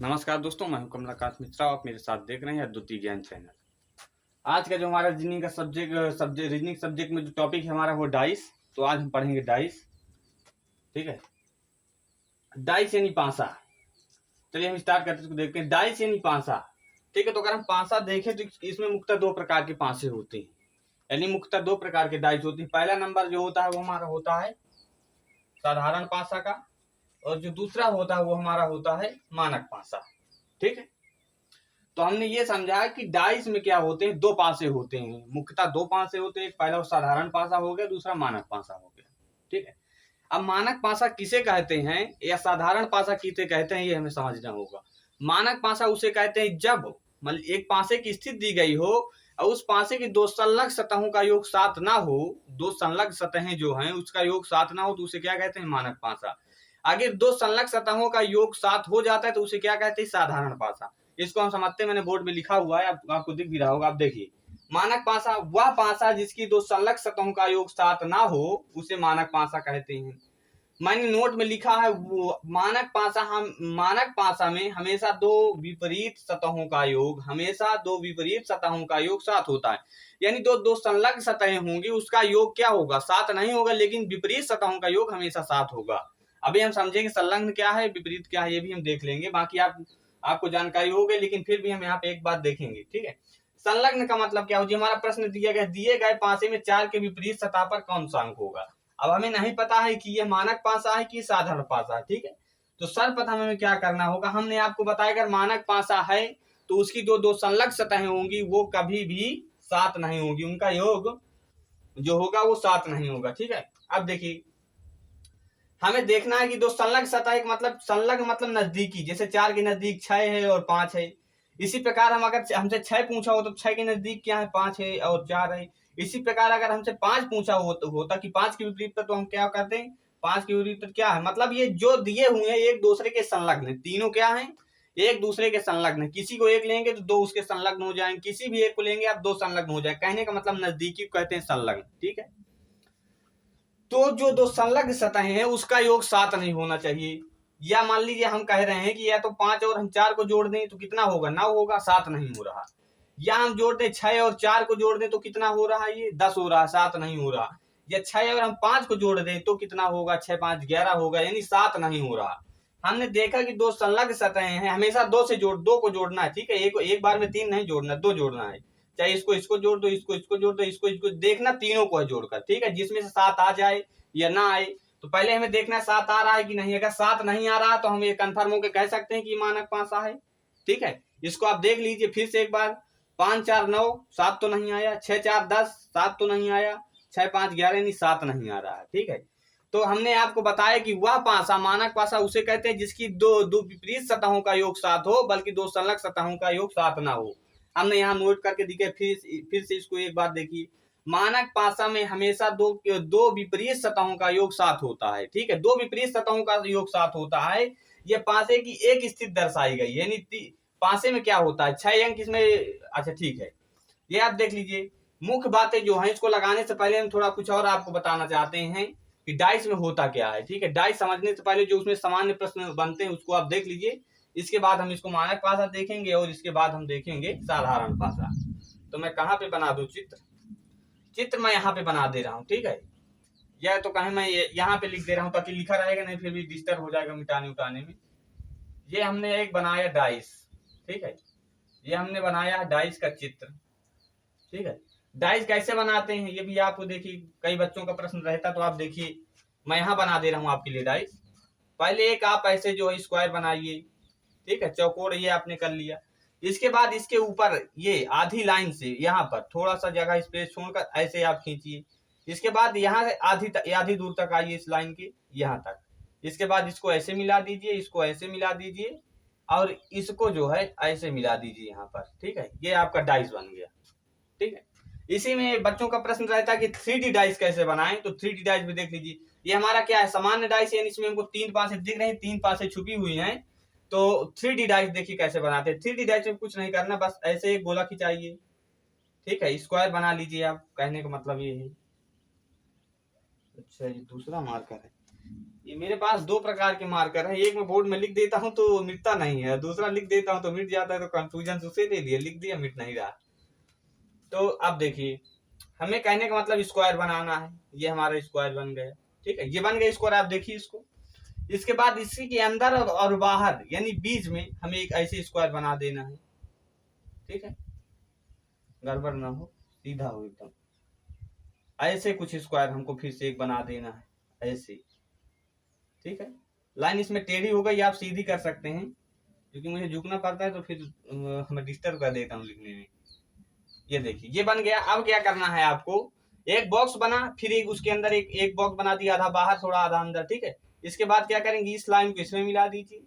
नमस्कार दोस्तों, मैं हूं कमलाकांत मिश्रा। आप मेरे साथ देख रहे हैं अद्वितीय ज्ञान चैनल। आज का जो हमारा रीजनिंग का रीजनिंग सब्जेक्ट में जो टॉपिक है हमारा वो डाइस। तो आज हम पढ़ेंगे डाइस। ठीक है, डाइस यानी पांसा। चलिए हम स्टार्ट करते हैं, देखते हैं डाइस यानी पांसा। ठीक है, तो अगर हम पांसा देखें तो इसमें मुख्यतः दो प्रकार के पांसे होते हैं, यानी मुख्यतः दो प्रकार के डाइस होते हैं। पहला नंबर जो होता है वो हमारा होता है साधारण पांसा का, और जो दूसरा होता है वो हमारा होता है मानक पांसा। ठीक है, तो हमने ये समझा कि डाइस में क्या होते हैं, दो पासे होते हैं, मुख्यतः दो पासे होते हैं। पहला साधारण पासा हो गया, दूसरा मानक पासा हो गया। ठीक है, अब मानक पासा किसे कहते हैं या साधारण पासा किसे कहते हैं ये हमें समझना होगा। मानक पासा उसे कहते हैं जब मतलब एक पासे की स्थिति दी गई हो और उस पासे की दो संलग्न सतहों का योग 7 ना हो, दो संलग्न सतहें जो हैं उसका योग 7 ना हो तो उसे क्या कहते हैं, मानक पासा। अगर दो संलग्न सतहों का योग 7 हो जाता है तो उसे क्या कहते हैं, साधारण पासा। इसको हम समझते हैं, मैंने बोर्ड में लिखा हुआ है, आपको दिख भी रहा होगा, आप देखिए। मानक पासा वह पासा जिसकी दो संलग्न सतहों का योग 7 ना हो उसे मानक पासा कहते हैं। मैंने नोट में लिखा है वो मानक पासा में हमेशा दो विपरीत सतहों का योग 7 होता है। यानी दो संलग्न सतहें होंगी, उसका योग क्या होगा, 7 नहीं होगा, लेकिन विपरीत सतहों का योग हमेशा 7 होगा। अभी हम समझेंगे संलग्न क्या है, विपरीत क्या है, ये भी हम देख लेंगे। बाकी आपको जानकारी हो गई, लेकिन फिर भी हम यहाँ पे एक बात देखेंगे। ठीक है, संलग्न का मतलब क्या हो, जो हमारा प्रश्न दिया गया, दिए गए पासे में 4 के विपरीत सतह पर कौन सा अंक होगा। अब हमें नहीं पता है कि ये मानक पासा है कि साधारण पासा है। ठीक है, तो सर्वप्रथम हमें क्या करना होगा, हमने आपको बताया अगर मानक पासा है तो उसकी जो दो संलग्न सतहें होंगी वो कभी भी 7 नहीं होगी, उनका योग जो होगा वो 7 नहीं होगा। ठीक है, अब देखिए हमें देखना है कि दो संलग्न सतह मतलब संलग्न मतलब नजदीकी, जैसे 4 के नजदीक 6 है और 5 है। इसी प्रकार हम अगर हमसे 6 पूछा हो तो 6 के नजदीक क्या है, 5 है और 4 है। इसी प्रकार अगर हमसे 5 पूछा होता कि 5 के विपरीत पर, तो हम क्या करते हैं, 5 के विपरीत पर क्या है, मतलब ये जो दिए हुए हैं एक दूसरे के संलग्न है, तीनों क्या है, एक दूसरे के संलग्न है। किसी को एक लेंगे तो दो उसके संलग्न हो जाएंगे, किसी भी एक को लेंगे आप दो संलग्न हो जाए, कहने का मतलब नजदीकी कहते हैं संलग्न। ठीक है, तो जो दो संलग्न सतहें हैं उसका योग 7 नहीं होना चाहिए। या मान लीजिए हम कह रहे हैं कि या तो 5 और हम 4 को जोड़ दें तो कितना होगा, 9 होगा, 7 नहीं हो रहा। या हम जोड़ दें 6 और 4 को जोड़ दें तो कितना हो रहा है, ये 10 हो रहा, 7 नहीं हो रहा। या 6 और हम 5 को जोड़ दें तो कितना होगा, 6 5 11 होगा, यानी 7 नहीं हो रहा। हमने देखा कि दो संलग्न सतहें हैं, हमेशा दो को जोड़ना है। ठीक है, एक बार में 3 नहीं जोड़ना, 2 जोड़ना है। चाहे इसको जोड़ दो, इसको जोड़ दो, इसको देखना तीनों को है जोड़कर। ठीक है, जिसमें से 7 आ जाए या ना आए, तो पहले हमें देखना है 7 आ रहा है कि नहीं। अगर 7 नहीं आ रहा तो हम ये कंफर्म होकर कह सकते हैं कि मानक पासा है। ठीक है, इसको आप देख लीजिए फिर से एक बार। 5 4 9, 7 तो नहीं आया। 6 4 10, 7 तो नहीं आया। 6 5 11 यानी 7 नहीं आ रहा है। ठीक है, तो हमने आपको बताया कि वह पासा मानक पासा उसे कहते हैं जिसकी दो विपरीत सतहों का योग 7 हो, बल्कि दो संलग्न सतहों का योग 7 ना हो। हमने यहाँ नोट करके दिखे, फिर से इसको एक बार देखिए। मानक पासा में हमेशा दो विपरीत सतहों का योग 7 होता है। ठीक है, दो विपरीत सतहों का योग 7 होता है। ये पासे की एक स्थिति दर्शाई गई, यानी पासे में क्या होता है, 6 अंक इसमें। अच्छा ठीक है, ये आप देख लीजिए। मुख्य बातें जो हैं, इसको लगाने से पहले हम थोड़ा कुछ और आपको बताना चाहते हैं कि डाइस में होता क्या है। ठीक है, डाइस समझने से पहले जो उसमें सामान्य प्रश्न बनते हैं उसको आप देख लीजिए। इसके बाद हम इसको मानक पासा देखेंगे और इसके बाद हम देखेंगे साधारण पासा। तो मैं कहाँ पे बना दूं चित्र मैं यहाँ पे बना दे रहा हूँ। ठीक है, या तो कहीं मैं यहाँ पे लिख दे रहा हूँ ताकि लिखा रहेगा नहीं, फिर भी डिस्टर्ब हो जाएगा मिटाने उटाने में। ये हमने एक बनाया डाइस। ठीक है, ये हमने बनाया डाइस का चित्र। ठीक है, डाइस कैसे बनाते हैं ये भी आपको देखिए, कई बच्चों का प्रश्न रहता, तो आप देखिए मैं यहाँ बना दे रहा हूँ आपके लिए डाइस। पहले एक आप ऐसे जो है स्क्वायर बनाइए। ठीक है, चौकोर ये आपने कर लिया। इसके बाद इसके ऊपर ये आधी लाइन से यहाँ पर थोड़ा सा जगह स्पेस छोड़कर ऐसे आप खींचिए। इसके बाद यहाँ से आधी दूर तक आइए इस लाइन के यहाँ तक। इसके बाद इसको ऐसे मिला दीजिए, इसको ऐसे मिला दीजिए और इसको जो है ऐसे मिला दीजिए यहाँ पर। ठीक है, ये आपका डाइस बन गया। ठीक है, इसी में बच्चों का प्रश्न रहता है कि 3D डाइस कैसे बनाएं, तो 3D डाइस भी देख लीजिए। ये हमारा क्या है, सामान्य डाइस है, इसमें हमको 3 पासे दिख रहे हैं, 3 पासे छुपी हुई हैं। तो 3D डाइस देखिए कैसे बनाते हैं। 3D डाइस में कुछ नहीं करना, बस ऐसे एक गोला खिंचाइए। ठीक है, स्क्वायर बना लीजिए आप, कहने का मतलब ये है। अच्छा, ये दूसरा मार्कर है। ये मेरे पास दो प्रकार के मार्कर है, एक मैं बोर्ड में लिख देता हूँ तो मिटता नहीं है, दूसरा लिख देता हूँ तो मिट जाता है, तो कंफ्यूजन उसे ले लिया, लिख दिया मिट नहीं रहा। तो अब देखिए, हमें कहने का मतलब स्क्वायर बनाना है, ये हमारा स्क्वायर बन गया, ठीक है, ये बन गया स्क्वायर। आप देखिए इसको, इसके बाद इसी के अंदर और बाहर यानी बीच में हमें एक ऐसे स्क्वायर बना देना है, ठीक है, गड़बड़ ना हो, सीधा हो एकदम, ऐसे कुछ स्क्वायर हमको फिर से एक बना देना है ऐसे, ठीक है। लाइन इसमें टेढ़ी हो गई, आप सीधी कर सकते हैं, क्योंकि मुझे झुकना पड़ता है तो फिर मैं डिस्टर्ब कर देता हूँ लिखने में। ये देखिए ये बन गया। अब क्या करना है आपको, एक बॉक्स बना, फिर एक उसके अंदर एक बॉक्स बना दिया, आधा बाहर थोड़ा आधा अंदर, ठीक है। इसके बाद क्या करेंगे, इस लाइन को इसमें मिला दीजिए,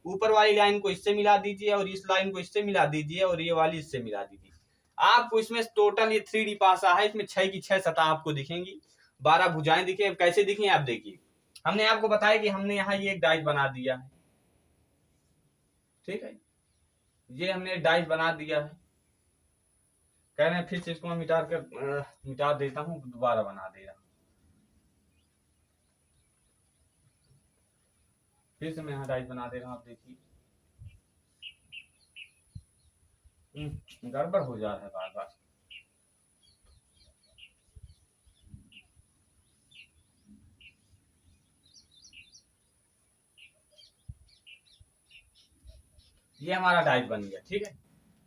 ऊपर वाली लाइन को इससे मिला दीजिए, और इस लाइन को इससे मिला दीजिए, और ये वाली इससे मिला दीजिए। आपको इसमें टोटल ये 3D पासा है, इसमें 6 की 6 सतह आपको दिखेंगी, 12 भुजाएं दिखे। कैसे दिखे आप देखिए, हमने आपको बताया कि हमने यहाँ ये एक डाइस बना दिया है, ठीक है, ये हमने डाइस बना दिया है। कह रहे हैं फिर से इसको मैं मिटा देता हूँ, दोबारा बना दे रहा हूँ, फिर से मैं यहाँ डाइस बना दे रहा हूँ। आप देखिए गड़बड़ हो जा रहा है बार बार। ये हमारा डाइस बन गया, ठीक है,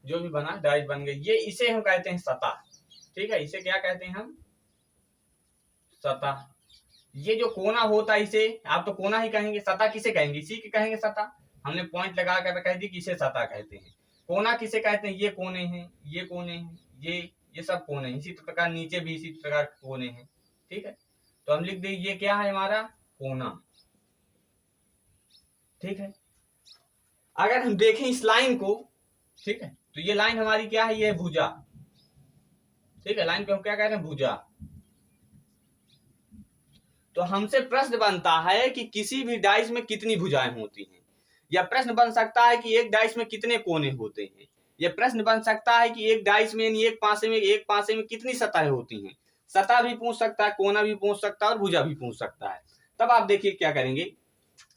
जो भी बना डाइस बन गई। ये इसे हम कहते हैं सतह, ठीक है, इसे क्या कहते हैं हम, सतह। ये जो कोना होता है इसे आप तो कोना ही कहेंगे, सतह किसे कहेंगे, इसी के कहेंगे सतह। हमने पॉइंट लगा कर कह दी कि इसे सतह कहते हैं। कोना किसे कहते हैं, ये कोने हैं, ये कोने हैं, ये सब कोने हैं। इसी प्रकार नीचे भी इसी प्रकार कोने हैं, ठीक है। तो हम लिख दें ये क्या है हमारा कोना, ठीक है। अगर हम देखें इस लाइन को, ठीक है, तो ये लाइन हमारी क्या है, ये भुजा, ठीक है, लाइन को हम क्या कहते हैं, भुजा। तो हमसे प्रश्न बनता है कि किसी भी डाइस में कितनी भुजाएं होती हैं, या प्रश्न बन सकता है कि एक डाइस में कितने कोने होते हैं, या प्रश्न बन सकता है कि एक डाइस में यानी एक पासे में कितनी सतह होती हैं। सतह भी पूछ सकता है, कोना भी पूछ सकता है, और भुजा भी पूछ सकता है। तब आप देखिए क्या करेंगे,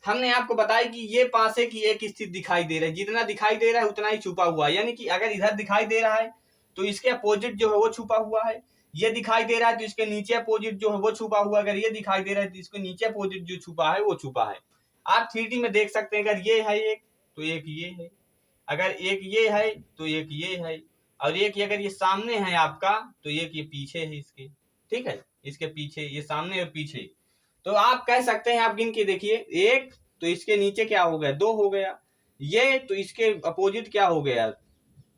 हमने आपको बताया कि ये पासे की एक स्थिति दिखाई दे रहा है, जितना दिखाई दे रहा है उतना ही छुपा हुआ है, यानी कि अगर इधर दिखाई दे रहा है तो इसके अपोजिट जो है वो छुपा हुआ है, ये दिखाई दे रहा है तो इसके नीचे अपोजिट जो है वो छुपा हुआ है, अगर ये दिखाई दे रहा है तो इसके नीचे अपोजिट जो छुपा है वो छुपा है। आप 3D में देख सकते हैं, अगर ये है एक तो एक ये है, अगर एक ये है तो एक ये है, और एक अगर ये सामने है आपका तो एक ये पीछे है इसके, ठीक है, इसके पीछे, ये सामने और पीछे। तो आप कह सकते हैं, आप गिन के देखिए, एक तो इसके नीचे क्या हो गया, 2 हो गया, ये तो इसके अपोजिट क्या हो गया,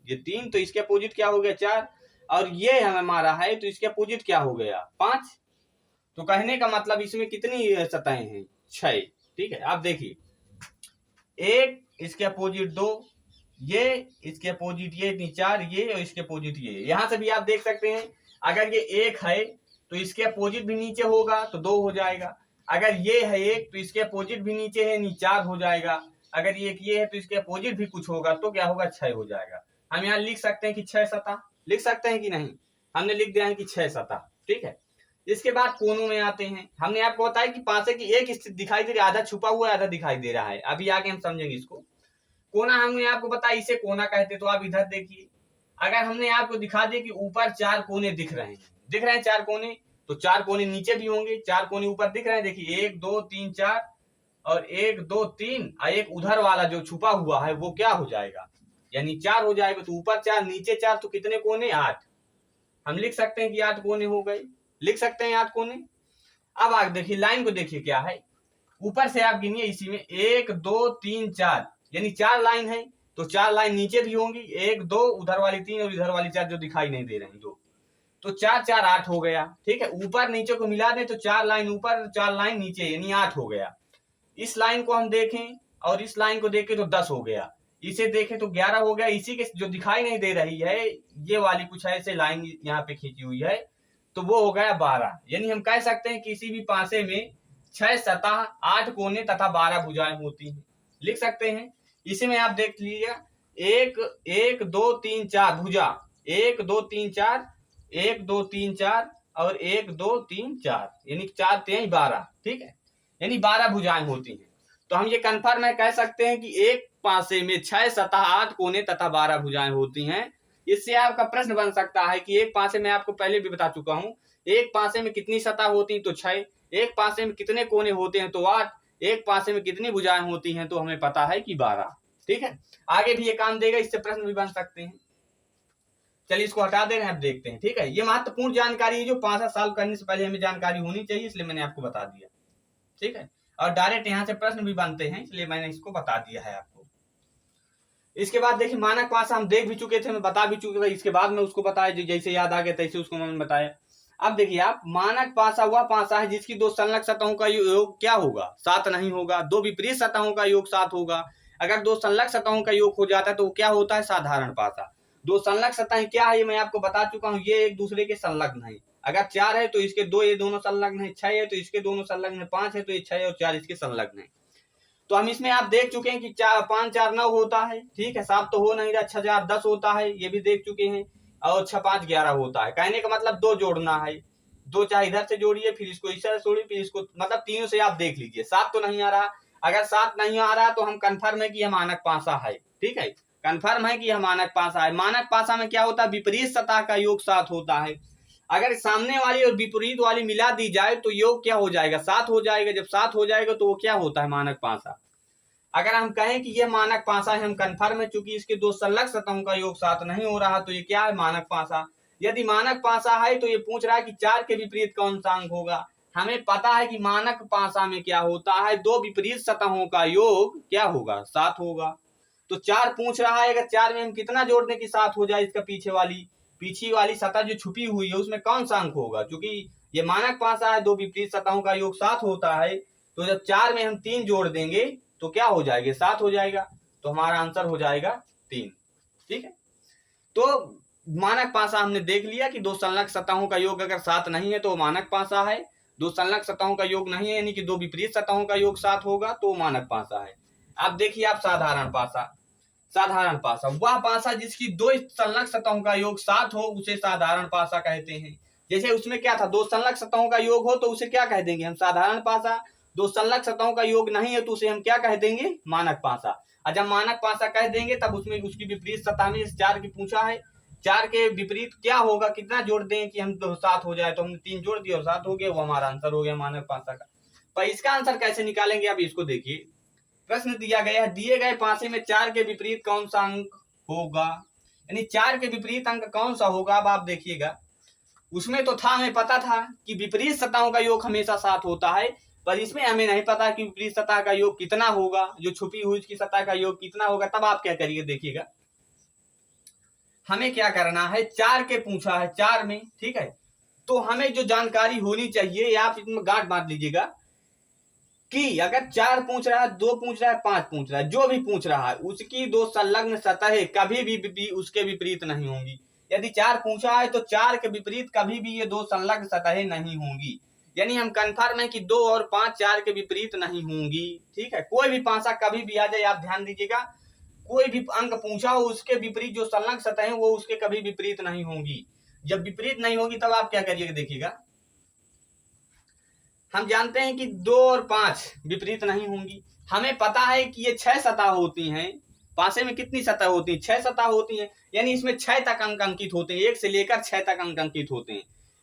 ये 3, तो इसके अपोजिट क्या हो गया, 4, और ये हमारा है तो इसके अपोजिट क्या हो गया, 5। तो कहने का मतलब इसमें कितनी सतहें हैं, 6, ठीक है। आप देखिए, एक इसके अपोजिट 2, ये इसके अपोजिट ये 4, ये और इसके अपोजिट ये। यहां से भी आप देख सकते हैं, अगर ये 1 है तो इसके अपोजिट भी नीचे होगा तो 2 हो जाएगा, अगर ये है 1 तो इसके अपोजिट भी नीचे है, 4 हो जाएगा, अगर ये है तो इसके अपोजिट भी कुछ होगा तो क्या होगा, 6 हो जाएगा। हम यहाँ लिख सकते हैं कि 6 सतह, लिख सकते हैं कि नहीं, हमने लिख दिया है कि 6 सतह, ठीक है। इसके बाद कोनों में आते हैं। हमने आपको बताया कि पासे की एक स्थिति दिखाई दे रही है, आधा छुपा हुआ है, आधा दिखाई दे रहा है। अभी आगे हम समझेंगे इसको। कोना हमने आपको बताया इसे कोना कहते, तो आप इधर देखिए, अगर हमने आपको दिखा दिया कि ऊपर 4 कोने दिख रहे हैं 4 कोने, तो 4 कोने नीचे भी होंगे, 4 कोने ऊपर दिख रहे हैं, देखिए 1 2 3 4, और 1 2 3, और एक उधर वाला जो छुपा हुआ है वो क्या हो जाएगा, यानी 4 हो जाएगा। तो ऊपर 4 नीचे 4, तो कितने कोने, 8। हम लिख सकते हैं कि 8 कोने हो गए, लिख सकते हैं 8 कोने। अब आप देखिए लाइन को, देखिए क्या है, ऊपर से आप गिनिए, इसी में 1 2 3 4, यानी 4 लाइन है, तो 4 लाइन नीचे भी होंगी, 1 2, उधर वाली 3 और इधर वाली 4 जो दिखाई नहीं दे रहे हैं 2, तो 4 4 8 हो गया, ठीक है। ऊपर नीचे को मिला दें तो 4 लाइन ऊपर 4 लाइन नीचे, यानी 8 हो गया। इस लाइन को हम देखें और इस लाइन को देखें तो 10 हो गया, इसे देखें तो 11 हो गया। इसी के जो दिखाई नहीं दे रही है ये वाली कुछ ऐसे लाइन यहाँ पे खींची हुई है, तो वो हो गया 12। यानी हम कह सकते हैं किसी भी पासे में 6 सतह, 8 कोने तथा 12 भुजाएं होती हैं, लिख सकते हैं। इसी में आप देख लीजिए, 1 1 2 3 4 भुजा, 1 2 3 4, 1 2 3 4 और 1 2 3 4, यानी 4 3 12, ठीक है। यानी 12 भुजाएं होती हैं। तो हम ये कन्फर्म है कह सकते हैं कि एक पासे में 6 सतह 8 कोने तथा 12 भुजाएं होती हैं। इससे आपका प्रश्न बन सकता है कि एक पासे में आपको पहले भी बता चुका हूं, एक पासे में कितनी सतह होती हैं तो 6, एक पासे में कितने कोने होते हैं तो 8, एक पासे में कितनी भुजाएं होती हैं तो हमें पता है कि 12। ठीक है, आगे भी ये काम देगा, इससे प्रश्न भी बन सकते हैं। चलिए इसको हटा दे रहे हैं, अब देखते हैं। ठीक है, ये महत्वपूर्ण जानकारी है जो 5 साल करने से पहले हमें जानकारी होनी चाहिए, इसलिए मैंने आपको बता दिया। ठीक है, और डायरेक्ट यहाँ से प्रश्न भी बनते हैं, इसलिए मैंने इसको बता दिया है आपको। इसके बाद देखिए मानक पासा हम देख भी चुके थे, मैं बता भी चुके थे, इसके बाद में उसको बताया, जैसे याद आ गया तैसे उसको मैंने बताया। अब देखिए आप, मानक पासा वह पासा है जिसकी दो संलग्न सतहों का योग क्या होगा, 7 नहीं होगा। दो विपरीत सतहों का योग 7 होगा। अगर दो संलग्न सतहों का योग हो जाता है तो वो क्या होता है, साधारण पासा। दो संलग्न सतहें क्या है, ये मैं आपको बता चुका हूँ, ये एक दूसरे के संलग्न है। अगर 4 है तो इसके 2 ये दोनों संलग्न है, 6 है तो इसके दोनों संलग्न है, 5 है तो ये 6 और 4 इसके संलग्न है। तो हम इसमें आप देख चुके हैं कि 5 4 9 होता है। ठीक है, 7 तो हो नहीं रहा, 6 4 10 होता है, ये भी देख चुके हैं। और 6 5 11 होता है। कहने का मतलब 2 जोड़ना है, 2 चाहे इधर से जोड़िए, फिर इसको इस तरह जोड़िए, फिर इसको, मतलब तीनों से आप देख लीजिए। 7 तो नहीं आ रहा। अगर 7 नहीं आ रहा तो हम कन्फर्म है कि यह मानक पासा है। ठीक है, कन्फर्म है कि यह मानक पासा है। मानक पासा में क्या होता है, विपरीत सतह का योग 7 होता है। अगर सामने वाली और विपरीत वाली मिला दी जाए तो योग क्या हो जाएगा, 7 हो जाएगा। जब 7 हो जाएगा तो वो क्या होता है, मानक पासा। अगर हम कहें कि ये मानक पासा है, हम कन्फर्म है, चूंकि इसके दो संलग्न सतहों का योग 7 नहीं हो रहा, तो ये क्या है, मानक पासा। यदि मानक पासा है तो ये पूछ रहा है कि 4 के विपरीत कौन सा अंक होगा। हमें पता है कि मानक पासा में क्या होता है, दो विपरीत सतहों का योग क्या होगा, 7 होगा। तो 4 पूछ रहा है, अगर 4 में हम कितना जोड़ दें कि 7 हो जाए, इसका पीछे वाली सतह जो छुपी हुई है उसमें कौन सा अंक होगा। क्योंकि ये मानक पासा है, दो विपरीत सतहों का योग 7 होता है, तो जब 4 में हम 3 जोड़ देंगे तो क्या हो जाएगा, 7 हो जाएगा। तो हमारा आंसर हो जाएगा 3। ठीक है, तो मानक पासा हमने देख लिया कि दो संलग्न सतहों का योग अगर 7 नहीं है तो मानक पासा है। दो संलग्न सतहों का योग नहीं है, यानी कि दो विपरीत सतहों का योग 7 होगा, तो मानक पासा है। अब देखिए आप, साधारण पासा। साधारण पासा वह पासा जिसकी दो संलग्न सतहों का योग 7 हो, उसे साधारण पासा कहते हैं। जैसे उसमें क्या था, दो संलग्न सतहों का योग हो तो उसे क्या कह देंगे हम, साधारण पासा। दो संलग्न सतहों का योग नहीं है तो उसे हम क्या कह देंगे, मानक पासा। और जब मानक पासा कह देंगे तब उसमें उसकी विपरीत सतह में 4 की पूछा है, 4 के विपरीत क्या होगा, कितना जोड़ दें कि हम 7 हो जाए, तो हमने 3 जोड़ दिया और 7 हो गया, वो हमारा आंसर हो गया मानक पासा का। पर इसका आंसर कैसे निकालेंगे, अब इसको देखिए। प्रश्न दिया गया है, दिए गए पासे में 4 के विपरीत कौन सा अंक होगा, यानी 4 के विपरीत अंक कौन सा होगा। अब आप देखिएगा, उसमें तो था, हमें पता था कि विपरीत सतहों का योग हमेशा 7 होता है, पर इसमें हमें नहीं पता कि विपरीत सतह का योग कितना होगा, जो छुपी हुई उसकी सतह का योग कितना होगा। तब आप क्या करिए, देखिएगा हमें क्या करना है, 4 के पूछा है, 4 में। ठीक है, तो हमें जो जानकारी होनी चाहिए, आप इसमें गांठ बांध लीजिएगा कि अगर 4 पूछ रहा है, 2 पूछ रहा है, 5 पूछ रहा है, जो भी पूछ रहा है, उसकी दो संलग्न सतहें कभी भी उसके विपरीत नहीं होंगी। यदि 4 पूछा है तो 4 के विपरीत कभी भी ये दो संलग्न सतहें नहीं होंगी। यानी हम कन्फर्म है कि 2 और 5 4 के विपरीत नहीं होंगी। ठीक है, कोई भी पासा कभी भी आ जाए, आप ध्यान दीजिएगा, कोई भी अंक पूछा हो उसके विपरीत जो संलग्न सतहें वो उसके कभी विपरीत नहीं होंगी। जब विपरीत नहीं होगी तब आप क्या करिएगा, देखिएगा हम जानते हैं कि 2 और 5 विपरीत नहीं होंगी। हमें पता है कि ये 6 सतह होती हैं। पासे में कितनी सतह होती है, 6 सतह होती हैं, यानी इसमें 6 तक अंक अंकित होते हैं, 1 से लेकर 6 तक अंक अंकित होते हैं।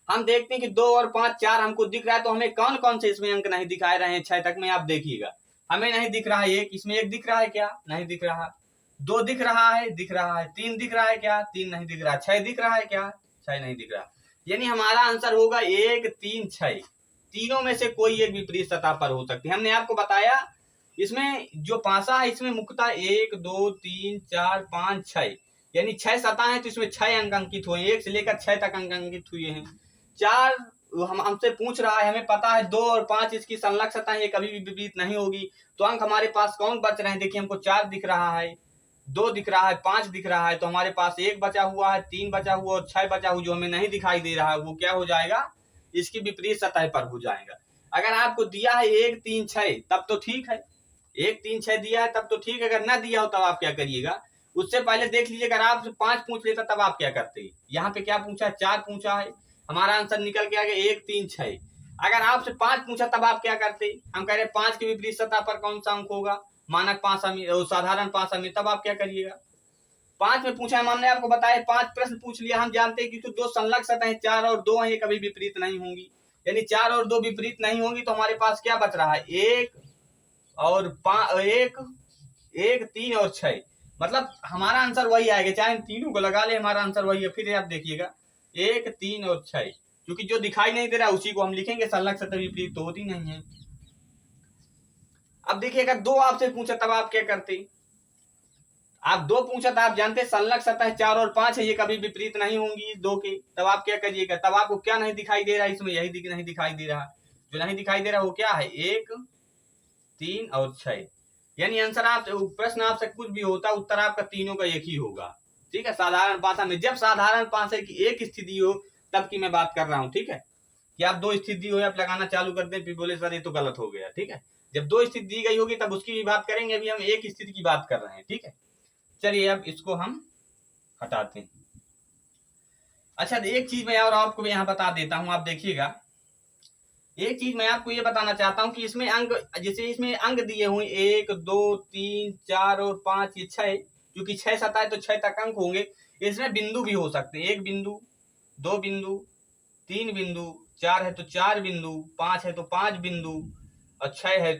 हम देखते हैं कि 2 और 5 4 हमको दिख रहा है, तो हमें कौन कौन से इसमें अंक नहीं दिखाए रहे हैं 6 तक में, आप देखिएगा। हमें नहीं दिख रहा है एक, इसमें 1 दिख रहा है क्या, नहीं दिख रहा। 2 दिख रहा है, दिख रहा है। 3 दिख रहा है क्या, 3 नहीं दिख रहा। 6 दिख रहा है क्या, 6 नहीं दिख रहा। यानी हमारा आंसर होगा 1 3 6। तीनों में से कोई एक विपरीत सतह पर हो सकती है। हमने आपको बताया इसमें जो पासा है इसमें मुख्यतः 1 2 3 4 5 6, यानी 6 सतह है, तो इसमें 6 अंक अंकित हुए, 1 से लेकर 6 तक अंक अंकित हुए हैं। 4 हम हमसे पूछ रहा है, हमें पता है 2 और 5 इसकी संलग्न सतह ये कभी भी विपरीत नहीं होगी। तो अंक हमारे पास कौन बच रहे हैं, देखिए हमको 4 दिख रहा है, 2 दिख रहा है, 5 दिख रहा है, तो हमारे पास 1 बचा हुआ है, 3 बचा हुआ और 6 बचा हुआ, जो हमें नहीं दिखाई दे रहा है वो क्या हो जाएगा, इसकी विपरीत सतह पर हो जाएगा। अगर आपको दिया है 1 3 6 तब तो ठीक है, 1 3 6 दिया है तब तो ठीक है। अगर ना दिया हो तब आप क्या करिएगा, उससे पहले देख लीजिए, अगर आप 5 पूछ लेता तब आप क्या करते। यहाँ पे क्या पूछा है, 4 पूछा है, हमारा आंसर निकल के आ गया 1 3 6। अगर आपसे 5 पूछा तब आप क्या करते? हम कह रहे 5 के विपरीत सतह पर कौन सा अंक होगा मानक पासा में और साधारण पासा में, तब आप क्या करिएगा? 5 में पूछा है, हमने आपको बताया 5 प्रश्न पूछ लिया, हम जानते हैं कि तो 2 संलग्न सतह 4 और 2 है, ये कभी विपरीत नहीं होंगी, यानी 4 और 2 विपरीत नहीं होंगी, तो हमारे पास क्या बच रहा है? 1 और 1 3 और 6, मतलब हमारा आंसर वही आएगा, चाहे हम तीनों को लगा ले हमारा आंसर वही है। फिर आप देखिएगा 1 3 और 6, क्योंकि जो दिखाई नहीं दे रहा उसी को हम लिखेंगे, संलग्न सतह विपरीत तो होती नहीं है। अब देखिए अगर 2 आपसे पूछा तब आप क्या करते? आप 2 पूछा था, आप जानते संलग्न सतह 4 और 5 है, ये कभी विपरीत नहीं होंगी 2 के, तब आप क्या करिएगा? तब आपको क्या नहीं दिखाई दे रहा है इसमें? यही नहीं दिखाई दे रहा, जो नहीं दिखाई दे रहा वो क्या है? 1 3 और 6, यानी आंसर आप प्रश्न आपसे कुछ भी होता उत्तर आपका तीनों का एक ही होगा, ठीक है। साधारण पासा में जब साधारण पासा की एक स्थिति हो तब की मैं बात कर रहा हूँ, ठीक है। कि आप 2 स्थिति हो आप लगाना चालू कर दें, फिर बोले सर ये तो गलत हो गया, ठीक है। जब 2 स्थिति दी गई होगी तब उसकी भी बात करेंगे, अभी हम एक स्थिति की बात कर रहे हैं, ठीक है। चलिए अब इसको हम हटाते हैं। अच्छा एक चीज मैं और आपको यहाँ बता देता हूँ, आप देखिएगा एक चीज मैं आपको ये बताना चाहता हूँ कि इसमें अंक, जैसे इसमें अंक दिए हुए 1 2 3 4 और 5 ये 6, क्योंकि 6 सतह है तो 6 तक अंक होंगे। इसमें बिंदु भी हो सकते हैं, 1 बिंदु 2 बिंदु 3 बिंदु, 4 है तो 4 बिंदु, 5 है तो 5 बिंदु और 6 है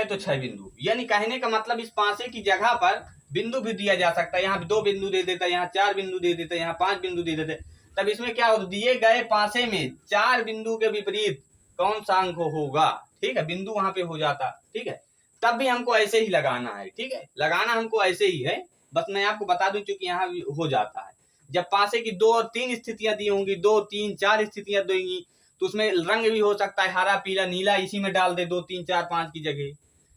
तो 6 बिंदु। यानी कहने का मतलब इस पासे की जगह पर बिंदु भी दिया जा सकता है, यहाँ 2 बिंदु दे देता है, यहाँ 4 बिंदु दे देता है, यहाँ 5 बिंदु दे देते। तब इसमें क्या होता, दिए गए पासे में 4 बिंदु के विपरीत कौन सा अंक होगा, ठीक है, बिंदु वहां पे हो जाता, ठीक है। तब भी हमको ऐसे ही लगाना है, ठीक है, लगाना हमको ऐसे ही है, बस मैं आपको बता दूं क्योंकि यहाँ हो जाता है। जब पासे की 2 और 3 स्थितियां दी होंगी, 2 3 4 स्थितियां देंगी, तो उसमें रंग भी हो सकता है हरा पीला नीला, इसी में डाल दे 2 3 4 5 की जगह।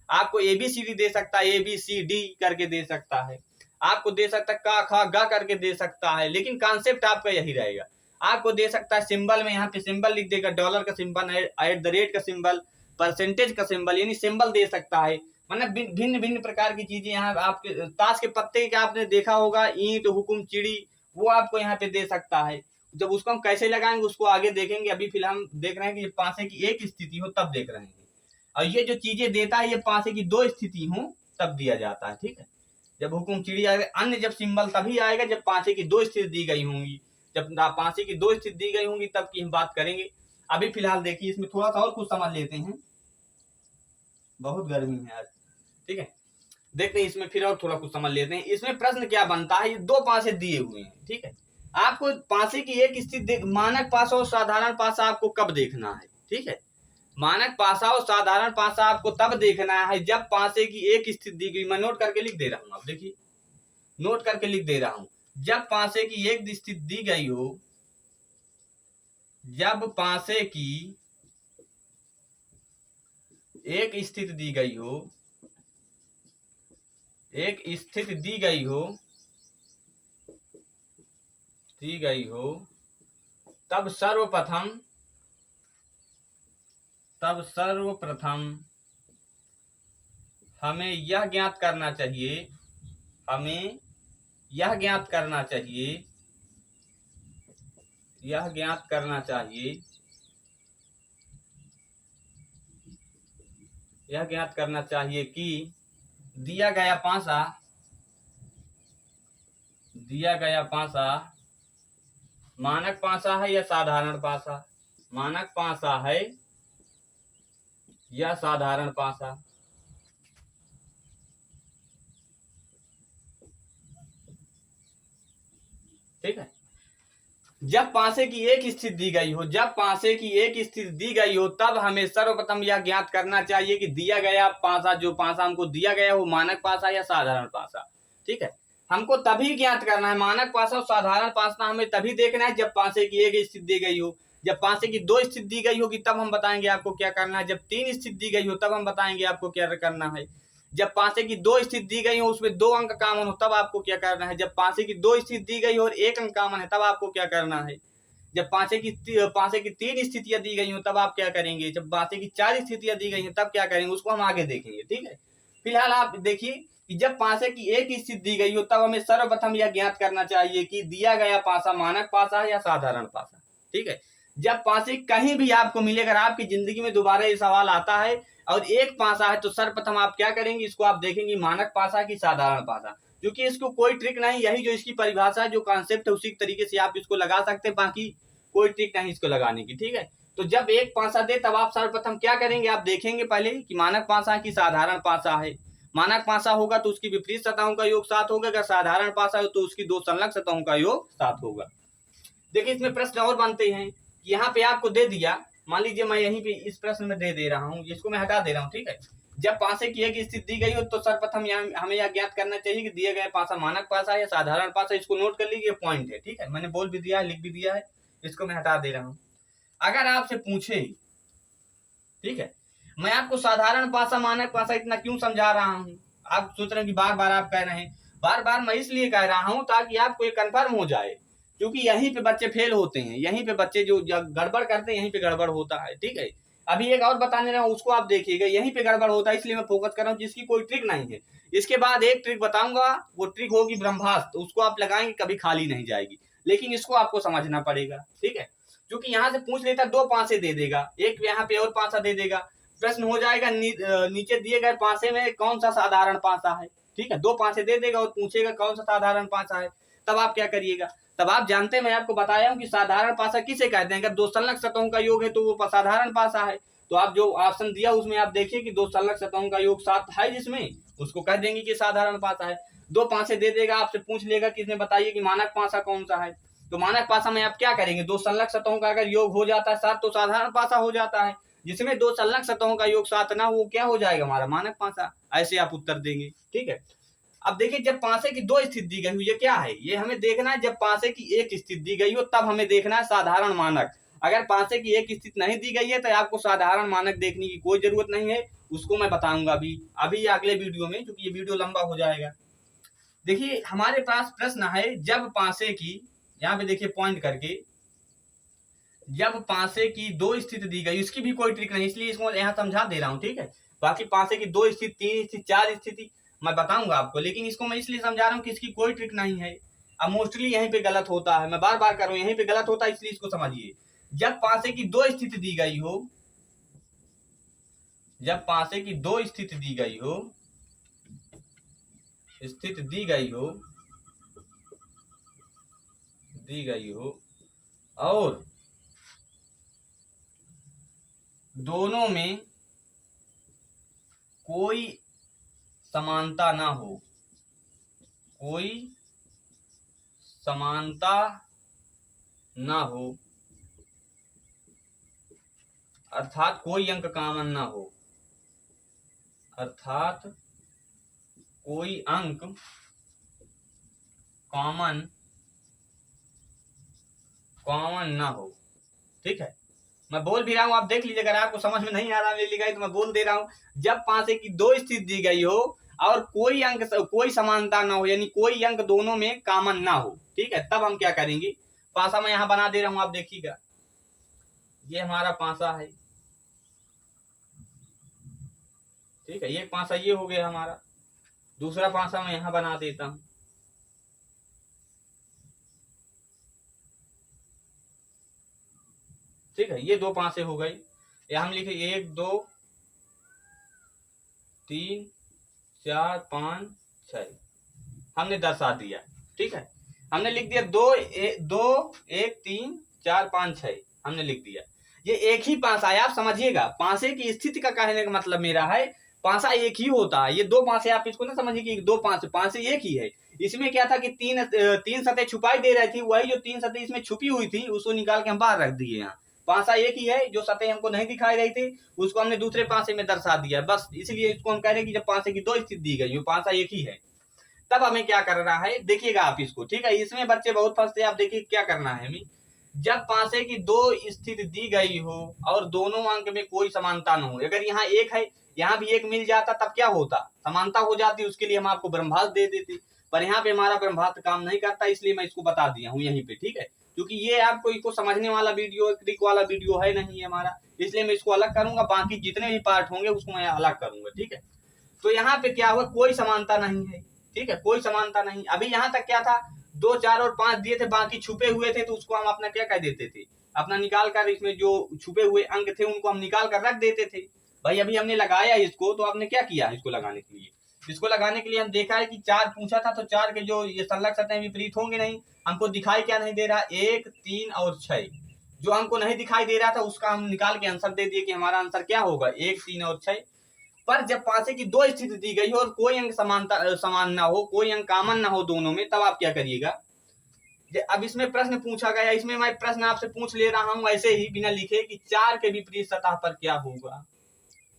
आपको ABCD दे सकता है, ABCD करके दे सकता है, आपको दे सकता है का खा गा करके दे सकता है, लेकिन कॉन्सेप्ट आपका यही रहेगा। आपको दे सकता है सिंबल में, यहाँ पे सिंबल लिख देगा, डॉलर का सिंबल, @ का सिंबल, परसेंटेज का सिंबल, यानी सिंबल दे सकता है। मतलब भिन्न भिन्न प्रकार की चीजें यहाँ आपके ताश के पत्ते का आपने देखा होगा, ईंट हुकुम चिड़ी, वो आपको यहाँ पे दे सकता है। जब उसको हम कैसे लगाएंगे उसको आगे देखेंगे, अभी फिलहाल हम देख रहे हैं कि पासे की एक स्थिति हो तब देख रहे हैं। और ये जो चीजें देता है ये पासे की 2 स्थिति हो तब दिया जाता है, ठीक है। जब हुकुम चिड़ी आएगा, अन्य जब सिंबल तभी आएगा जब पासे की 2 स्थिति दी गई होंगी, जब पासे की 2 स्थिति दी गई होंगी तब की हम बात करेंगे। अभी फिलहाल देखिए इसमें थोड़ा सा और कुछ समझ लेते हैं, बहुत गर्मी है आज, ठीक है। देखते हैं इसमें फिर और थोड़ा कुछ समझ लेते हैं। इसमें प्रश्न क्या बनता है, ये 2 पासे दिए हुए हैं, ठीक है। आपको पासे की एक स्थिति, मानक पासा और साधारण पासा आपको कब देखना है, ठीक है। मानक पासा और साधारण पासा आपको तब देखना है जब पासे की एक स्थिति दी गई। मैं नोट करके लिख दे रहा हूं, आप देखिए नोट करके लिख दे रहा हूं। जब पासे की एक स्थिति दी गई हो, जब पासे की एक स्थिति दी गई हो, एक स्थिति दी गई हो, तब सर्वप्रथम हमें यह ज्ञात करना चाहिए, कि दिया गया पासा मानक पासा है या साधारण पासा, मानक पासा है या साधारण पासा, ठीक है। जब पासे की एक स्थिति दी गई हो, तब हमें सर्वप्रथम यह ज्ञात करना चाहिए कि दिया गया पासा, जो पासा हमको दिया गया वो मानक पासा या साधारण पासा, ठीक है। हमको तभी ज्ञात करना है, मानक पासा और साधारण पासा हमें तभी देखना है जब पासे की एक स्थिति दी गई हो। जब पासे की 2 स्थिति दी गई होगी तब हम बताएंगे आपको क्या करना है। जब 3 स्थिति दी गई हो तब हम बताएंगे आपको क्या करना है। जब पासे की 2 स्थिति दी गई हो, उसमें 2 अंक कॉमन हो तब आपको क्या करना है। जब पासे की 2 स्थिति दी गई हो और 1 अंक कॉमन है तब आपको क्या करना है। जब पासे की 3 स्थितियां दी गई हो तब आप क्या करेंगे। जब पासे की 4 स्थितियां दी गई हैं तब क्या करेंगे, उसको हम आगे देखेंगे, ठीक है। फिलहाल आप देखिए कि जब पासे की एक स्थिति दी गई हो तब हमें सर्वप्रथम यह ज्ञात करना चाहिए कि दिया गया पासा मानक पासा है या साधारण पासा, ठीक है। जब पासे कहीं भी आपको मिले, अगर आपकी जिंदगी में दोबारा ये सवाल आता है और एक पासा है, तो सर्वप्रथम आप क्या करेंगे, इसको आप देखेंगे मानक पासा की साधारण पासा, क्योंकि इसको कोई ट्रिक नहीं, यही जो इसकी परिभाषा है, जो कॉन्सेप्ट है, उसी तरीके से आप इसको लगा सकते हैं, बाकी कोई ट्रिक नहीं इसको लगाने की। ठीक है, तो जब एक पासा दे तब आप सर्वप्रथम क्या करेंगे, आप देखेंगे पहले कि मानक पासा की साधारण पासा है। मानक पासा होगा तो उसकी विपरीत सतहों का योग 7 होगा, अगर साधारण पासा हो तो उसकी दो संलग्न सतहों का योग 7 होगा। देखिए इसमें प्रश्न और बनते हैं, यहाँ पे आपको दे दिया, मान लीजिए मैं यहीं पे इस प्रश्न में दे रहा हूँ, इसको मैं हटा दे रहा हूँ। ठीक है, जब पासे की एक स्थिति दी गई हो तो सर्वप्रथम हमें यह ज्ञात करना चाहिए कि दिए गए पासा मानक पासा है या साधारण पासा। इसको नोट कर लीजिए, पॉइंट है। ठीक है, मैंने बोल भी दिया है, लिख भी दिया है, इसको मैं हटा दे रहा हूँ। अगर आपसे पूछे, ठीक है, मैं आपको साधारण पासा मानक पासा इतना क्यों समझा रहा हूँ, आप सोच रहे हैं कि बार बार आप कह रहे हैं, बार बार मैं इसलिए कह रहा हूँ ताकि आपको ये कन्फर्म हो जाए, क्योंकि यहीं पे बच्चे फेल होते हैं, यहीं पे बच्चे जो गड़बड़ करते हैं, यहीं पे गड़बड़ होता है। ठीक है, अभी एक और बताने रहा हूँ, उसको आप देखिएगा, यहीं पे गड़बड़ होता है, इसलिए मैं फोकस कर रहा हूँ, जिसकी कोई ट्रिक नहीं है। इसके बाद एक ट्रिक बताऊंगा, वो ट्रिक होगी ब्रह्मास्त्र, उसको आप लगाएंगे कभी खाली नहीं जाएगी, लेकिन इसको आपको समझना पड़ेगा। ठीक है, क्योंकि यहाँ से पूछ लेता 2 पासे दे देगा, एक यहाँ पे और पासा दे देगा, प्रश्न हो जाएगा नीचे दिए गए पासे में कौन सा साधारण पासा है। ठीक है, 2 पासे दे देगा और पूछेगा कौन सा साधारण पासा है, तब आप क्या करिएगा, तब आप जानते हैं, मैं आपको बताया हूं कि साधारण पासा किसे कहते हैं, अगर दो संलग्न सतहों का योग है तो वो साधारण पासा है। तो आप जो ऑप्शन दिया उसमें आप देखिए कि दो संलग्न सतहों का योग 7 है, जिसमें उसको कह देंगे कि साधारण पासा है। 2 पासे दे देगा, आपसे पूछ लेगा कि इसमें बताइए कि मानक पासा कौन सा है, तो मानक पासा में आप क्या करेंगे, दो संलग्न सतहों का अगर योग हो जाता है 7 तो साधारण पासा हो जाता है, जिसमें दो संलग्न सतहों का योग 7 ना, वो क्या हो जाएगा, हमारा मानक पासा। ऐसे आप उत्तर देंगे। ठीक है, अब देखिए जब पासे की 2 स्थिति दी गई हुई, ये क्या है, ये हमें देखना है, जब पासे की एक स्थिति दी गई हो तब हमें देखना है साधारण मानक। अगर पासे की एक स्थिति नहीं दी गई है तो आपको साधारण मानक देखने की कोई जरूरत नहीं है, उसको मैं बताऊंगा अभी अगले वीडियो में, क्योंकि ये वीडियो लंबा हो जाएगा। देखिए हमारे पास प्रश्न है, जब पासे की, यहाँ पे देखिए पॉइंट करके, जब पासे की 2 स्थिति दी गई, इसकी भी कोई ट्रिक नहीं, इसलिए इसको यहाँ समझा दे रहा हूँ। ठीक है, बाकी पासे की 2 स्थिति, 3 स्थिति, 4 स्थिति मैं बताऊंगा आपको, लेकिन इसको मैं इसलिए समझा रहा हूँ कि इसकी कोई ट्रिक नहीं है। अब मोस्टली यहीं पे गलत होता है, मैं बार बार कर रहा हूँ, यहीं पे गलत होता है, इसलिए इसको समझिए। जब पासे की 2 स्थिति दी गई हो, जब पासे की 2 स्थिति दी गई हो, स्थिति दी गई हो और दोनों में कोई समानता ना हो, कोई समानता ना हो, अर्थात कोई अंक कॉमन ना हो, अर्थात कोई अंक कॉमन ना हो। ठीक है, मैं बोल भी रहा हूं, आप देख लीजिए, अगर आपको समझ में नहीं आ रहा मेरी लिखाई तो मैं बोल दे रहा हूं। जब पासे की 2 स्थिति दी गई हो और कोई अंक, कोई समानता ना हो, यानी कोई अंक दोनों में कॉमन ना हो, ठीक है, तब हम क्या करेंगे, पासा मैं यहां बना दे रहा हूं, आप देखिएगा, ये हमारा पासा है। ठीक है, एक पासा ये हो गया हमारा, दूसरा पासा मैं यहां बना देता हूं। ठीक है, ये 2 पासे हो गए, या हम लिखे 1 2 3 4 5 6, हमने दर्शा दिया। ठीक है, हमने लिख दिया 2 1 3 4 5 6, हमने लिख दिया। ये एक ही पासा है, आप समझिएगा, पासे की स्थिति का कहने का मतलब मेरा है पासा एक ही होता है। ये 2 पासे, आप इसको ना समझिए कि 2 पासे एक ही है। इसमें क्या था कि तीन सतह छुपाई दे रही थी, वही जो 3 सतह इसमें छुपी हुई थी उसको निकाल के हम बाहर रख दिए। यहाँ पासा एक ही है, जो सतह हमको नहीं दिखाई रही थी उसको हमने दूसरे पासे में दर्शा दिया, बस इसलिए इसको हम कह रहे हैं कि जब पासे की 2 स्थिति दी गई, पासा एक ही है। तब हमें क्या करना है, देखिएगा आप इसको। ठीक है, इसमें बच्चे बहुत फंसते हैं, आप देखिए क्या करना है हमें। जब पासे की 2 स्थिति दी गई हो और दोनों अंक में कोई समानता न हो, अगर यहाँ एक है यहाँ भी एक मिल जाता तब क्या होता, समानता हो जाती, उसके लिए हम आपको ब्रह्मास्त्र दे देते, पर यहाँ पे हमारा ब्रह्मास्त्र काम नहीं करता, इसलिए मैं इसको बता दिया हूँ यहीं पे। ठीक है, क्योंकि ये आपको इसको समझने वाला वीडियो, ट्रिक वाला वीडियो है नहीं हमारा, इसलिए मैं इसको अलग करूंगा, बाकी जितने भी पार्ट होंगे उसको मैं अलग करूंगा। ठीक है, तो यहाँ पे क्या हुआ, कोई समानता नहीं है। ठीक है, कोई समानता नहीं। अभी यहाँ तक क्या था, 2 4 और 5 दिए थे, बाकी छुपे हुए थे, तो उसको हम अपना क्या कह देते थे, अपना निकाल कर इसमें जो छुपे हुए अंक थे उनको हम निकाल कर रख देते थे। भाई अभी हमने लगाया इसको, तो आपने क्या किया इसको लगाने के लिए? इसको लगाने के लिए हम देखा है कि 4 पूछा था, तो 4 के जो ये संलग्न सतह विपरीत होंगे नहीं। हमको दिखाई क्या नहीं दे रहा? 1, 3 और 6। जो हमको नहीं दिखाई दे रहा था उसका हम निकाल के आंसर दे दिए कि हमारा आंसर क्या होगा, 1, 3 और 6। पर जब पासे की 2 स्थिति दी गई हो और कोई अंक समान ना हो, कोई अंक कॉमन ना हो दोनों में, तब आप क्या करिएगा? अब इसमें प्रश्न पूछा गया, इसमें मैं प्रश्न आपसे पूछ ले रहा हूं ऐसे ही बिना लिखे कि 4 के विपरीत सतह पर क्या होगा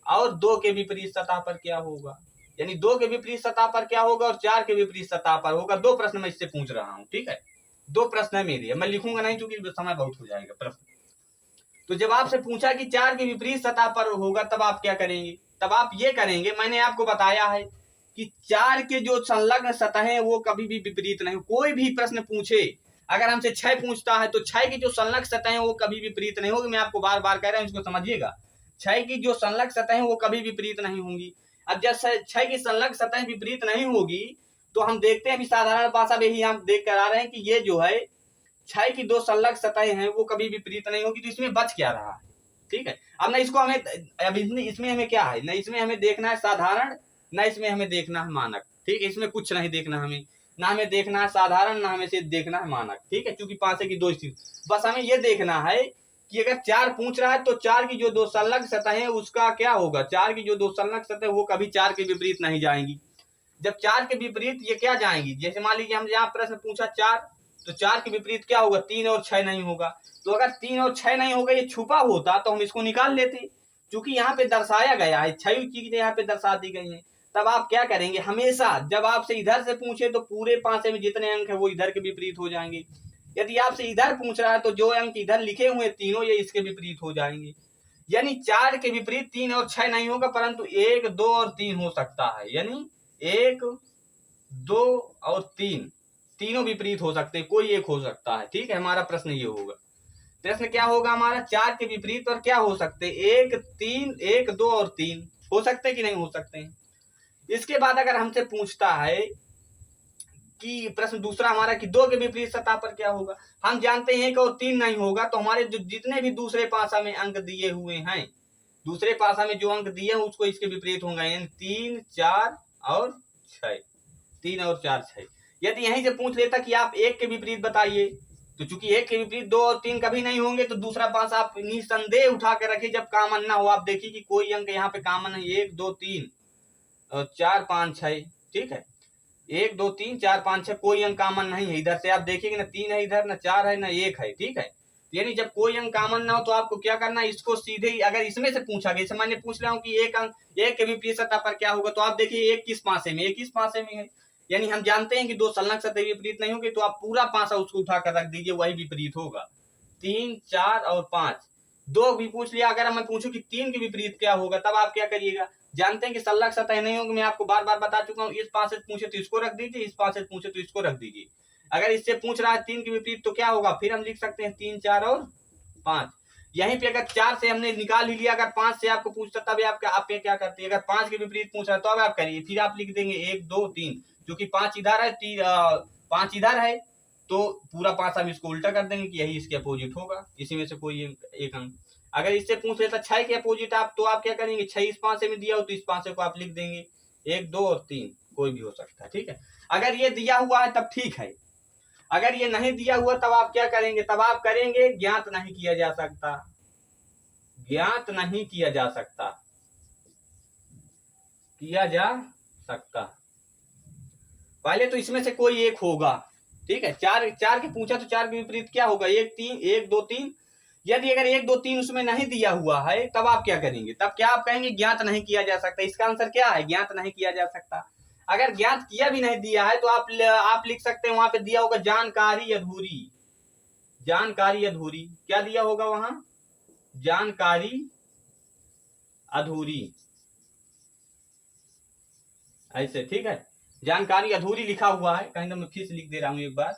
और 2 के विपरीत सतह पर क्या होगा। यानी 2 के विपरीत सतह पर क्या होगा और 4 के विपरीत सतह पर होगा। 2 प्रश्न मैं इससे पूछ रहा हूँ, ठीक है। 2 प्रश्न है मेरे, मैं लिखूंगा नहीं क्योंकि समय बहुत हो जाएगा प्रश्न। तो जब आपसे पूछा कि 4 के विपरीत सतह पर होगा, तब आप क्या करेंगे? तब आप ये करेंगे, मैंने आपको बताया है कि 4 के जो संलग्न सतह है वो कभी भी विपरीत नहीं। कोई भी प्रश्न पूछे, अगर हमसे 6 पूछता है तो 6 की जो संलग्न सतह है वो कभी विपरीत नहीं होगी। मैं आपको बार बार कह रहा हूं, इसको समझिएगा। 6 की जो संलग्न सतह है वो कभी विपरीत नहीं होंगी। अब जब 6 की संलग्न सतह विपरीत नहीं होगी तो हम देखते हैं, अभी साधारण भाषा में ही हम देख कर आ रहे हैं कि ये जो है 6 की 2 संलग्न सतहें हैं वो कभी विपरीत नहीं होगी। तो इसमें बच क्या रहा है? ठीक है। अब ना इसको हमें, अब इसमें हमें क्या है, ना इसमें हमें देखना है साधारण, ना इसमें हमें देखना है मानक। ठीक है, इसमें कुछ नहीं देखना हमें, ना हमें देखना है साधारण, ना हमें से देखना है मानक। ठीक है, क्योंकि पासे की 2 स्थिति, बस हमें ये देखना है कि अगर 4 पूछ रहा है तो 4 की जो 2 संलग्न सतह है उसका क्या होगा। 4 की जो 2 संलग्न सतह वो कभी 4 के विपरीत नहीं जाएंगी। जब 4 के विपरीत ये क्या जाएंगी, जैसे मान लीजिए हम यहाँ प्रश्न पूछा 4, तो 4 के विपरीत क्या होगा? 3 और 6 नहीं होगा। तो अगर 3 और 6 नहीं होगा, ये छुपा होता तो हम इसको निकाल लेते। क्योंकि यहाँ पे दर्शाया गया है, 6 चीजें यहाँ पे दर्शा दी गई हैं। तब आप क्या करेंगे, हमेशा जब आपसे इधर से पूछे तो पूरे पासे में जितने अंक है वो इधर के विपरीत हो जाएंगे। यदि आपसे इधर पूछ रहा है तो जो अंक इधर लिखे हुए तीनों ये इसके विपरीत हो जाएंगे। यानी 4 के विपरीत 3 और 6 नहीं होगा, परंतु 1, 2 और 3 हो सकता है। यानी 1, 2 और 3 तीनों विपरीत हो सकते हैं, कोई एक हो सकता है। ठीक है, हमारा प्रश्न ये होगा। प्रश्न क्या होगा हमारा? 4 के विपरीत और क्या हो सकते हैं? 1, 3, 1, 2 और 3 हो सकते हैं कि नहीं हो सकते हैं। इसके बाद अगर हमसे पूछता है कि प्रश्न दूसरा हमारा कि 2 के विपरीत सतह पर क्या होगा, हम जानते हैं कि और 3 नहीं होगा। तो हमारे जो जितने भी दूसरे पासा में अंक दिए हुए हैं, दूसरे पासा में जो अंक दिए हैं उसको इसके विपरीत होंगे। यानी 3, 4 और 6, 3 और 4, 6। यदि यहीं से पूछ लेता कि आप 1 के विपरीत बताइए, तो चूंकि 1 के विपरीत 2 और 3 कभी नहीं होंगे, तो दूसरा पासा आप निसंदेह उठा कर रखिए जब कामन ना हो। आप देखिए कि कोई अंक यहाँ पे कामन है, 1, 2, 3 और 4, 5, 6। ठीक है, 1, 2, 3, 4, 5, 6 कोई अंक कामन नहीं है। इधर से आप देखिएगा ना 3 है इधर, ना 4 है, ना 1 है। ठीक है, यानी जब कोई अंक कामन ना हो तो आपको क्या करना है, इसको सीधे ही, अगर इसमें से पूछा गया, जैसे मैंने पूछ रहा हूँ कि एक अंक 1 के विपरीत सतह पर क्या होगा, तो आप देखिए 1 किस पासे में, 1 किस पासे में है। यानी हम जानते हैं कि 2 संलग्न सतह विपरीत नहीं होगी, तो आप पूरा पासा उसको उठा कर रख दीजिए, वही विपरीत होगा। 3, 4 और 5 2 भी पूछ लिया। अगर मैं पूछूं कि 3 के विपरीत क्या होगा, तब आप क्या करिएगा? जानते हैं कि संलग्न सतह नहीं होगी, मैं आपको बार बार बता चुका हूँ। इस पासे पूछे तो इसको रख दीजिए, इस पासे पूछे तो इसको रख दीजिए। अगर इससे पूछ रहा है 3 के विपरीत तो क्या होगा, फिर हम लिख सकते हैं 3, 4 और 5। यहीं पे अगर 4 से हमने निकाल ही लिया, अगर 5 से आपको पूछता तब आप क्या करते हैं? अगर 5 के विपरीत पूछ रहा है तो अब आप करिए, फिर आप लिख देंगे 1, 2, 3। क्योंकि 5 इधर है, 5 इधर है, तो पूरा पासा हम इसको उल्टा कर देंगे कि यही इसके अपोजिट होगा, इसी में से कोई एक अंक। अगर इससे पूछ लेता 6 के अपोजिट आप, तो आप क्या करेंगे? 6 इस पासे में दिया हो तो इस पासे को आप लिख देंगे, 1, 2 और 3 कोई भी हो सकता है। ठीक है, अगर ये दिया हुआ है तब ठीक है, अगर ये नहीं दिया हुआ तब आप क्या करेंगे? तब आप करेंगे ज्ञात नहीं किया जा सकता, ज्ञात नहीं किया जा सकता, किया जा सकता। पहले तो इसमें से कोई एक होगा। ठीक है, 4 के पूछा तो 4 के विपरीत क्या होगा? 1, 3, 1, 2, 3। यदि अगर 1, 2, 3 उसमें नहीं दिया हुआ है, तब आप क्या करेंगे? तब क्या आप कहेंगे? ज्ञात नहीं किया जा सकता। इसका आंसर क्या है? ज्ञात नहीं किया जा सकता। अगर ज्ञात किया भी नहीं दिया है तो आप लिख सकते हैं, वहां पे दिया होगा जानकारी अधूरी। जानकारी अधूरी क्या दिया होगा वहां? जानकारी अधूरी, ऐसे। ठीक है, जानकारी अधूरी लिखा हुआ है कहीं, तो मैं फिर से लिख दे रहा हूं एक बार,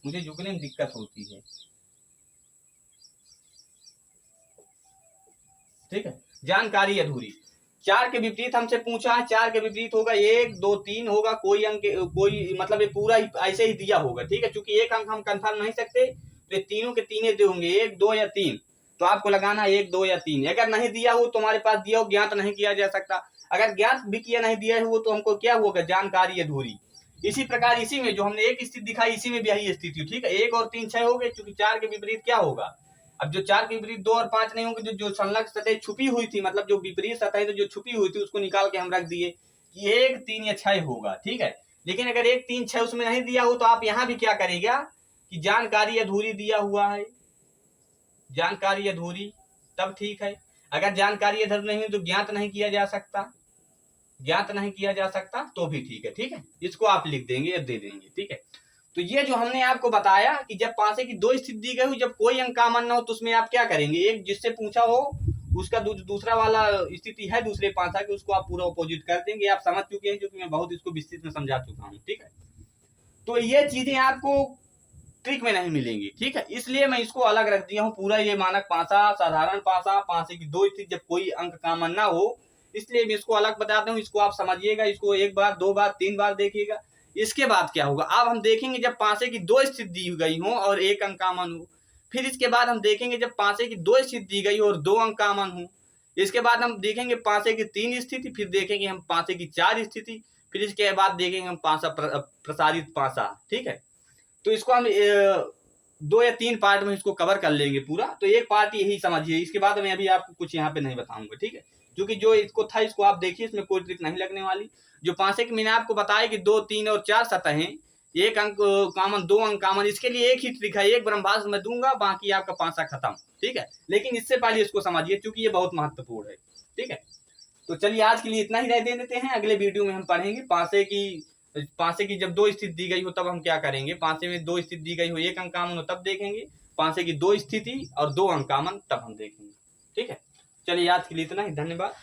मुझे झुकने में दिक्कत होती है। ठीक है, जानकारी अधूरी। 4 के विपरीत हमसे पूछा है, 4 के विपरीत होगा 1, 2, 3 होगा, कोई अंक, कोई मतलब ये पूरा ही ऐसे ही दिया होगा। ठीक है, क्योंकि एक अंक हम कंफर्म नहीं सकते, तो ये तीनों के तीन दे होंगे, 1 2 या 3, तो आपको लगाना 1 2 या 3। अगर नहीं दिया हो तुम्हारे पास दिया हो, ज्ञात नहीं किया जा सकता। अगर ज्ञात भी किया नहीं दिया हो तो हमको क्या होगा, जानकारी अधूरी। इसी प्रकार इसी में जो हमने एक स्थिति दिखाई, इसी में भी यही स्थिति हो, ठीक है। 1 और 3 6 हो गए, क्योंकि 4 के विपरीत क्या होगा। अब जो 4 के विपरीत 2 और 5 नहीं होंगे, जो संलग्न सतह छुपी हुई थी, मतलब जो विपरीत सतह तो जो छुपी हुई थी उसको निकाल के हम रख दिए कि 1 3 या 6 होगा, ठीक है। लेकिन अगर 1 3 6 उसमें नहीं दिया हो तो आप यहाँ भी क्या करेगा कि जानकारी अधूरी दिया हुआ है, जानकारी अधूरी, तब ठीक है। अगर जानकारी अधूरी नहीं तो ज्ञात नहीं किया जा सकता, ज्ञात नहीं किया जा सकता तो भी ठीक है, ठीक है। इसको आप लिख देंगे या दे देंगे, ठीक है। तो ये जो हमने आपको बताया कि जब पासे की 2 स्थिति दी गई हो, जब कोई अंक कॉमन ना हो तो उसमें आप क्या करेंगे, एक जिससे पूछा हो उसका दूसरा वाला स्थिति है दूसरे पासा की, उसको आप पूरा अपोजिट कर देंगे। आप समझ चुके हैं क्योंकि मैं बहुत इसको विस्तृत में समझा चुका हूँ, ठीक है। तो ये चीजें आपको ट्रिक में नहीं मिलेंगी, ठीक है। इसलिए मैं इसको अलग रख दिया हूँ पूरा। ये मानक पासा, साधारण पासा, पासे की 2 स्थिति जब कोई अंक कॉमन ना हो, इसलिए मैं इसको अलग बताता हूँ। इसको आप समझिएगा, इसको 1 बार 2 बार 3 बार देखिएगा। इसके बाद क्या होगा, अब हम देखेंगे जब पासे की 2 स्थिति दी गई हो और 1 अंक कॉमन हो। फिर इसके बाद हम देखेंगे जब पासे की 2 स्थिति दी गई हो और 2 अंक कॉमन हो। इसके बाद हम देखेंगे पासे की 3 स्थिति, फिर देखेंगे हम पासे की 4 स्थिति, फिर इसके बाद देखेंगे हम पासा प्रसारित पासा, ठीक है। तो इसको हम 2 या 3 पार्ट में इसको कवर कर लेंगे पूरा। तो एक पार्ट यही समझिए, इसके बाद मैं अभी आपको कुछ यहाँ पे नहीं बताऊंगा, ठीक है। क्योंकि जो इसको था इसको आप देखिए, इसमें कोई ट्रिक नहीं लगने वाली। जो पासे की मैंने आपको बताया कि 2 3 और 4 सतहें, 1 अंक कॉमन 2 अंक कॉमन, इसके लिए एक ही ट्रिक है, एक ब्रह्मास्त्र मैं दूंगा, बाकी आपका पासा खत्म, ठीक है। लेकिन इससे पहले इसको समझिए क्योंकि ये बहुत महत्वपूर्ण है, ठीक है। तो चलिए आज के लिए इतना ही रह देते हैं। अगले वीडियो में हम पढ़ेंगे पासे की जब 2 स्थिति दी गई हो तब हम क्या करेंगे। पासे में 2 स्थिति दी गई हो, 1 अंक कॉमन हो तब देखेंगे। पासे की 2 स्थिति और 2 अंक कॉमन तब हम देखेंगे, ठीक है। चलिए आज के लिए इतना ही, धन्यवाद।